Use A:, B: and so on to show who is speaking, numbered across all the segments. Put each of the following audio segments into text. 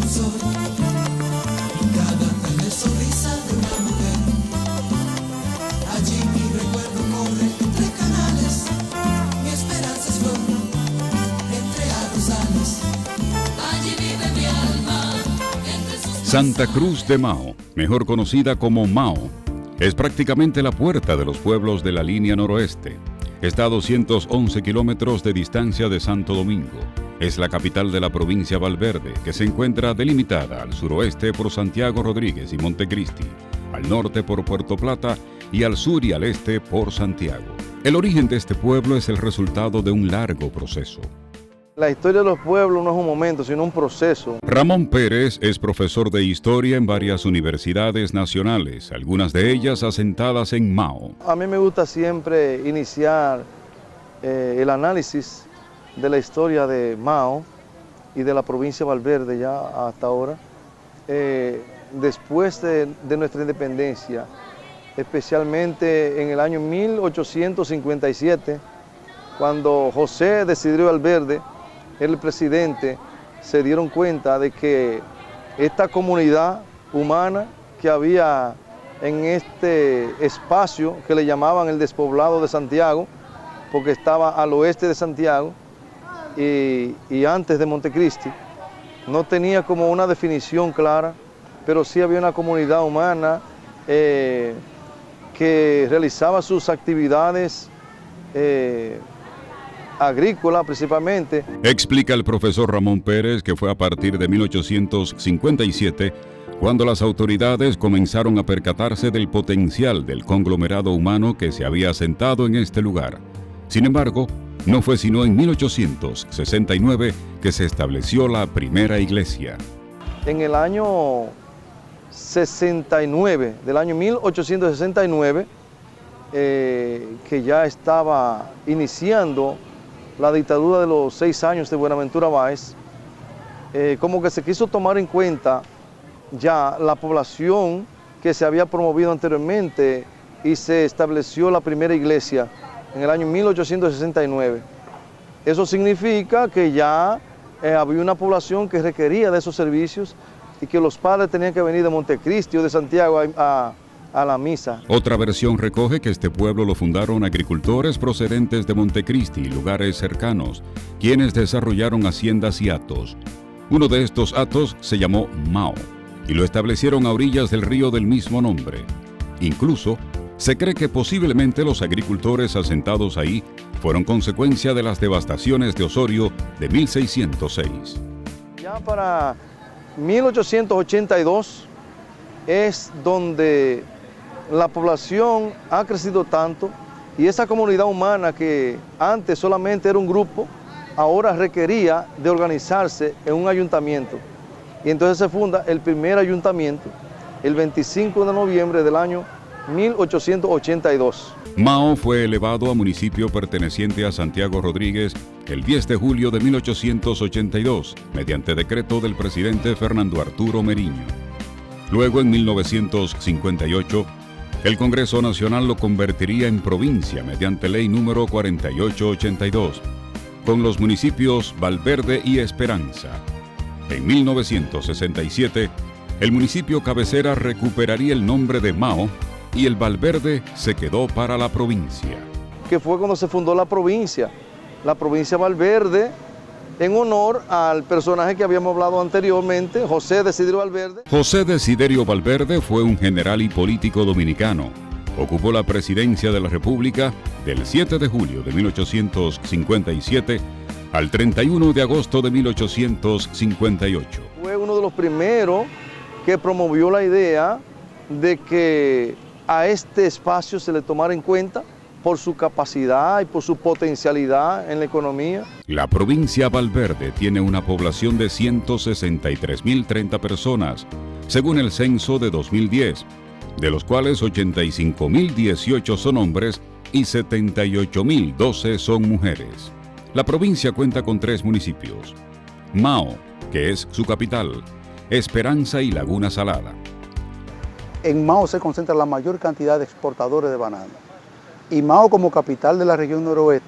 A: un sol, cada tarde sonrisa de una mujer. Allí mi recuerdo corre entre canales, mi esperanza es flor entre arrozales. Allí vive mi alma entre sus...
B: Santa Cruz de Mao, mejor conocida como Mao, es prácticamente la puerta de los pueblos de la línea noroeste. Está a 211 kilómetros de distancia de Santo Domingo. Es la capital de la provincia Valverde, que se encuentra delimitada al suroeste por Santiago Rodríguez y Montecristi, al norte por Puerto Plata y al sur y al este por Santiago. El origen de este pueblo es el resultado de un largo proceso.
C: La historia de los pueblos no es un momento, sino un proceso.
B: Ramón Pérez es profesor de historia en varias universidades nacionales, algunas de ellas asentadas en Mao.
C: A mí me gusta siempre iniciar el análisis de la historia de Mao y de la provincia de Valverde ya hasta ahora. Después de nuestra independencia, especialmente en el año 1857, cuando José Desiderio Valverde, el presidente, se dieron cuenta de que esta comunidad humana que había en este espacio que le llamaban el despoblado de Santiago, porque estaba al oeste de Santiago y antes de Montecristi, no tenía como una definición clara, pero sí había una comunidad humana que realizaba sus actividades agrícola principalmente.
B: Explica el profesor Ramón Pérez que fue a partir de 1857 cuando las autoridades comenzaron a percatarse del potencial del conglomerado humano que se había asentado en este lugar. Sin embargo, no fue sino en 1869 que se estableció la primera iglesia.
C: En el año 69, del año 1869, que ya estaba iniciando la dictadura de los 6 años de Buenaventura Báez, como que se quiso tomar en cuenta ya la población que se había promovido anteriormente y se estableció la primera iglesia en el año 1869. Eso significa que ya había una población que requería de esos servicios y que los padres tenían que venir de Montecristi o de Santiago a la misa.
B: Otra versión recoge que este pueblo lo fundaron agricultores procedentes de Montecristi y lugares cercanos, quienes desarrollaron haciendas y hatos. Uno de estos hatos se llamó Mao y lo establecieron a orillas del río del mismo nombre. Incluso, se cree que posiblemente los agricultores asentados ahí fueron consecuencia de las devastaciones de Osorio de 1606.
C: Ya para 1882 es donde la población ha crecido tanto y esa comunidad humana que antes solamente era un grupo, ahora requería de organizarse en un ayuntamiento. Y entonces se funda el primer ayuntamiento el 25 de noviembre del año 1882.
B: Mao fue elevado a municipio perteneciente a Santiago Rodríguez el 10 de julio de 1882, mediante decreto del presidente Fernando Arturo Meriño. Luego, en 1958, el Congreso Nacional lo convertiría en provincia mediante ley número 4882, con los municipios Valverde y Esperanza. En 1967, el municipio cabecera recuperaría el nombre de Mao y el Valverde se quedó para la provincia.
C: Que fue cuando se fundó la provincia Valverde, en honor al personaje que habíamos hablado anteriormente, José Desiderio Valverde.
B: José Desiderio Valverde fue un general y político dominicano. Ocupó la presidencia de la República del 7 de julio de 1857 al 31 de agosto de 1858.
C: Fue uno de los primeros que promovió la idea de que a este espacio se le tomara en cuenta por su capacidad y por su potencialidad en la economía.
B: La provincia Valverde tiene una población de 163.030 personas, según el censo de 2010, de los cuales 85.018 son hombres y 78.012 son mujeres. La provincia cuenta con 3 municipios: Mao, que es su capital, Esperanza y Laguna Salada.
D: En Mao se concentra la mayor cantidad de exportadores de banano. Y Mao, como capital de la región noroeste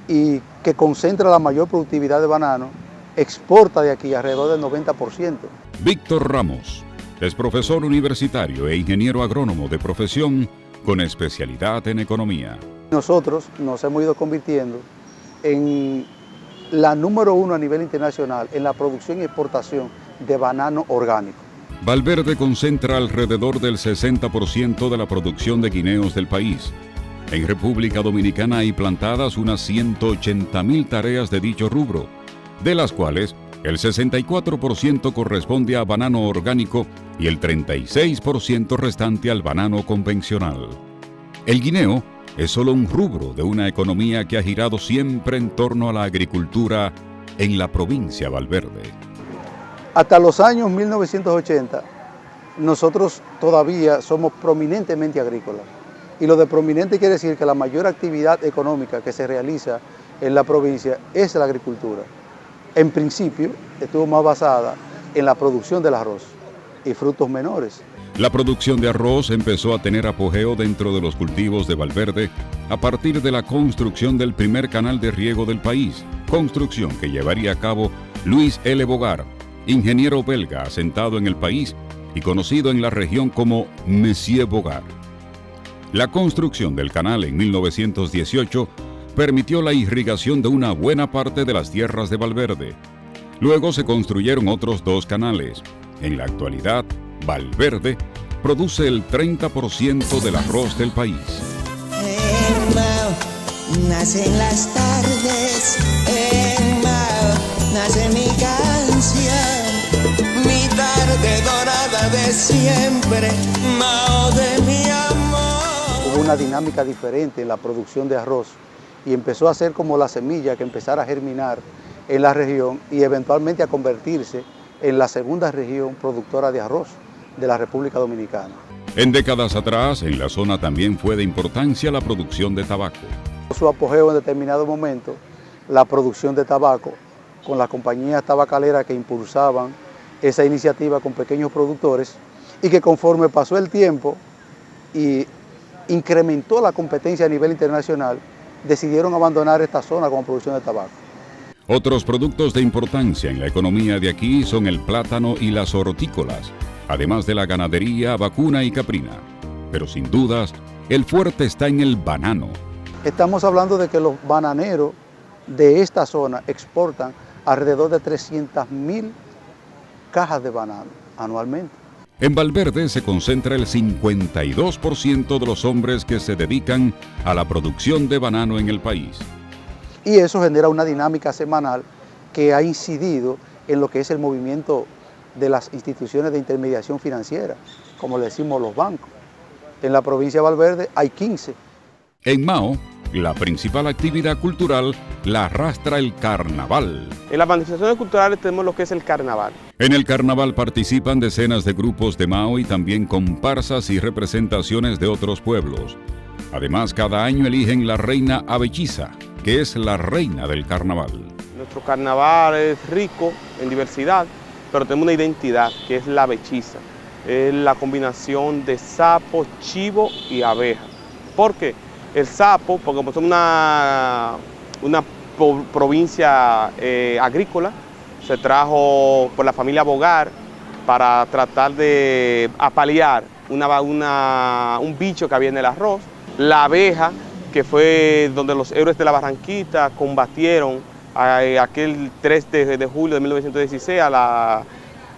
D: y que concentra la mayor productividad de banano, exporta de aquí alrededor del 90%.
B: Víctor Ramos es profesor universitario e ingeniero agrónomo de profesión con especialidad en economía.
D: Nosotros nos hemos ido convirtiendo en la número 1 a nivel internacional en la producción y exportación de banano orgánico.
B: Valverde concentra alrededor del 60% de la producción de guineos del país. En República Dominicana hay plantadas unas 180.000 tareas de dicho rubro, de las cuales el 64% corresponde a banano orgánico y el 36% restante al banano convencional. El guineo es solo un rubro de una economía que ha girado siempre en torno a la agricultura en la provincia Valverde.
D: Hasta los años 1980, nosotros todavía somos prominentemente agrícolas. Y lo de prominente quiere decir que la mayor actividad económica que se realiza en la provincia es la agricultura. En principio, estuvo más basada en la producción del arroz y frutos menores.
B: La producción de arroz empezó a tener apogeo dentro de los cultivos de Valverde a partir de la construcción del primer canal de riego del país, construcción que llevaría a cabo Luis L. Bogar, ingeniero belga asentado en el país y conocido en la región como Monsieur Bogar. La construcción del canal en 1918 permitió la irrigación de una buena parte de las tierras de Valverde. Luego se construyeron otros 2 canales. En la actualidad, Valverde produce el 30% del arroz del país.
E: En Mao nacen las tardes, en Mao nace mi canción, mi tarde dorada de siempre, Mao de mi amor.
D: Hubo una dinámica diferente en la producción de arroz y empezó a ser como la semilla que empezara a germinar en la región y eventualmente a convertirse en la segunda región productora de arroz de la República Dominicana.
B: En décadas atrás, en la zona también fue de importancia la producción de tabaco.
D: Su apogeo en determinado momento, la producción de tabaco, con las compañías tabacaleras que impulsaban esa iniciativa con pequeños productores y que conforme pasó el tiempo y incrementó la competencia a nivel internacional, decidieron abandonar esta zona como producción de tabaco.
B: Otros productos de importancia en la economía de aquí son el plátano y las hortícolas, además de la ganadería vacuna y caprina. Pero sin dudas, el fuerte está en el banano.
D: Estamos hablando de que los bananeros de esta zona exportan alrededor de 300.000 cajas de banano anualmente.
B: En Valverde se concentra el 52% de los hombres que se dedican a la producción de banano en el país.
D: Y eso genera una dinámica semanal que ha incidido en lo que es el movimiento de las instituciones de intermediación financiera, como le decimos los bancos. En la provincia de Valverde hay 15.
B: En Mao, la principal actividad cultural la arrastra el carnaval.
F: En las manifestaciones culturales tenemos lo que es el carnaval.
B: En el carnaval participan decenas de grupos de Mao y también comparsas y representaciones de otros pueblos. Además, cada año eligen la reina Avechiza, que es la reina del carnaval.
F: Nuestro carnaval es rico en diversidad, pero tenemos una identidad que es la avechiza. Es la combinación de sapo, chivo y abeja. ¿Por qué? El sapo, porque como somos una provincia agrícola, se trajo por la familia Bogar para tratar de apalear un bicho que había en el arroz. La abeja, que fue donde los héroes de la Barranquita combatieron aquel 3 de julio de 1916 a la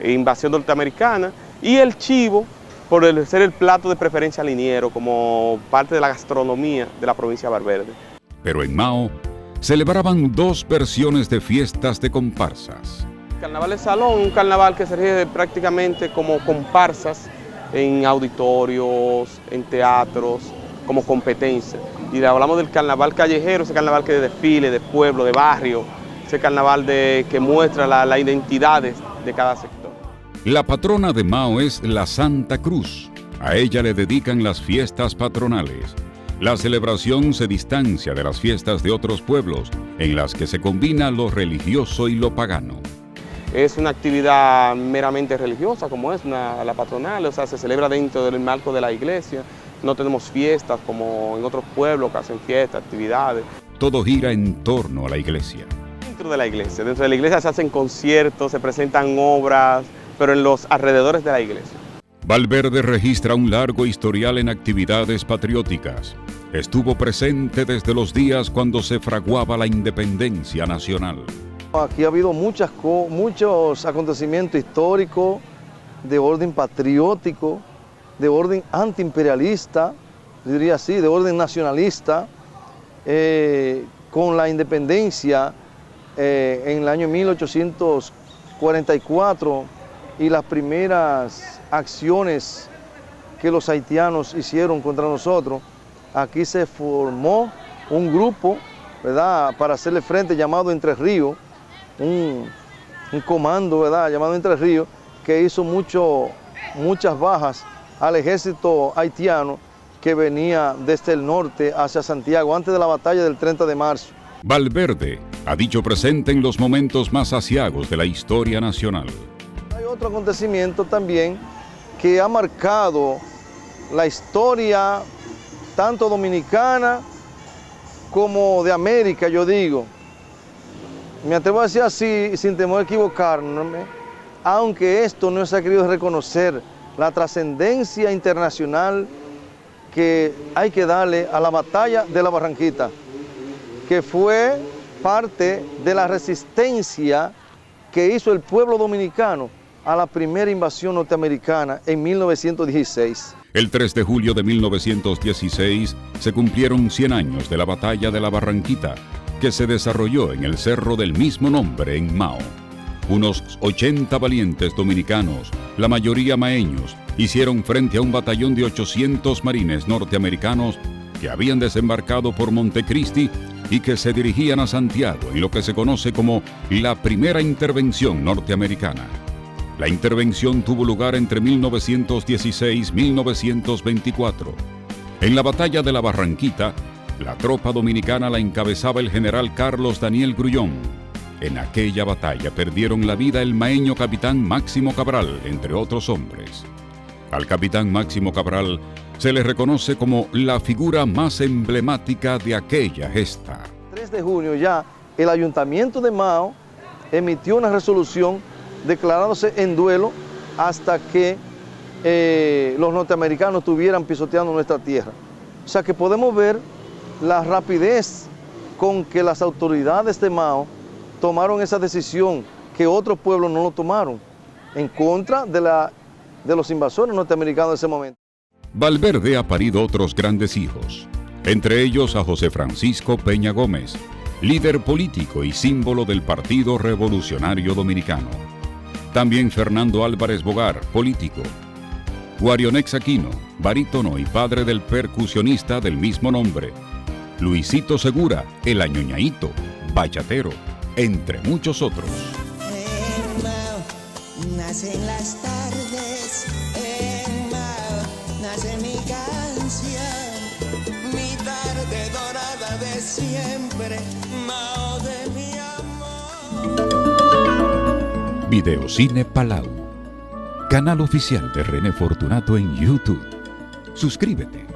F: invasión norteamericana, y el chivo por ser el plato de preferencia liniero como parte de la gastronomía de la provincia de Valverde.
B: Pero en Mao celebraban 2 versiones de fiestas de comparsas.
F: El carnaval de salón, un carnaval que se rige prácticamente como comparsas en auditorios, en teatros, como competencia. Y le hablamos del carnaval callejero, ese carnaval que de desfile, de pueblo, de barrio, ese carnaval que muestra las identidades de cada sector.
B: La patrona de Mao es la Santa Cruz. A ella le dedican las fiestas patronales. La celebración se distancia de las fiestas de otros pueblos, en las que se combina lo religioso y lo pagano.
F: Es una actividad meramente religiosa, como es la patronal, o sea, se celebra dentro del marco de la iglesia. No tenemos fiestas como en otros pueblos que hacen fiestas, actividades.
B: Todo gira en torno a la iglesia.
F: dentro de la iglesia. Dentro de la iglesia se hacen conciertos, se presentan obras, pero en los alrededores de la iglesia.
B: Valverde registra un largo historial en actividades patrióticas. Estuvo presente desde los días cuando se fraguaba la independencia nacional.
C: Aquí ha habido muchos acontecimientos históricos de orden patriótico, de orden antiimperialista, diría así, de orden nacionalista, con la independencia en el año 1844 y las primeras acciones que los haitianos hicieron contra nosotros. Aquí se formó un grupo, ¿verdad?, para hacerle frente llamado Entre Ríos, un comando, ¿verdad?, llamado Entre Ríos, que hizo muchas bajas al ejército haitiano que venía desde el norte hacia Santiago antes de la batalla del 30 de marzo.
B: Valverde ha dicho presente en los momentos más aciagos de la historia nacional.
C: Hay otro acontecimiento también que ha marcado la historia tanto dominicana como de América, yo digo. Me atrevo a decir así, sin temor a equivocarme, aunque esto no se ha querido reconocer la trascendencia internacional que hay que darle a la batalla de la Barranquita, que fue parte de la resistencia que hizo el pueblo dominicano a la primera invasión norteamericana en 1916.
B: El 3 de julio de 1916 se cumplieron 100 años de la batalla de la Barranquita, que se desarrolló en el cerro del mismo nombre en Mao. Unos 80 valientes dominicanos, la mayoría maeños, hicieron frente a un batallón de 800 marines norteamericanos que habían desembarcado por Montecristi y que se dirigían a Santiago en lo que se conoce como la primera intervención norteamericana. La intervención tuvo lugar entre 1916 y 1924. En la batalla de la Barranquita, la tropa dominicana la encabezaba el general Carlos Daniel Grullón. En aquella batalla perdieron la vida el maeño capitán Máximo Cabral, entre otros hombres. Al capitán Máximo Cabral se le reconoce como la figura más emblemática de aquella gesta.
C: El 3 de junio ya el ayuntamiento de Mao emitió una resolución declarándose en duelo hasta que los norteamericanos estuvieran pisoteando nuestra tierra. O sea que podemos ver la rapidez con que las autoridades de Mao tomaron esa decisión que otros pueblos no lo tomaron, en contra de los invasores norteamericanos de ese momento.
B: Valverde ha parido otros grandes hijos, entre ellos a José Francisco Peña Gómez, líder político y símbolo del Partido Revolucionario Dominicano. También Fernando Álvarez Bogar, político. Guarionex Aquino, barítono y padre del percusionista del mismo nombre. Luisito Segura, el añoñaíto, bachatero, entre muchos otros.
E: En Mao nacen las tardes, en Mao nace mi canción, mi tarde dorada de siempre, Mao de mi amor.
B: Videocine Palau, canal oficial de René Fortunato en YouTube. Suscríbete.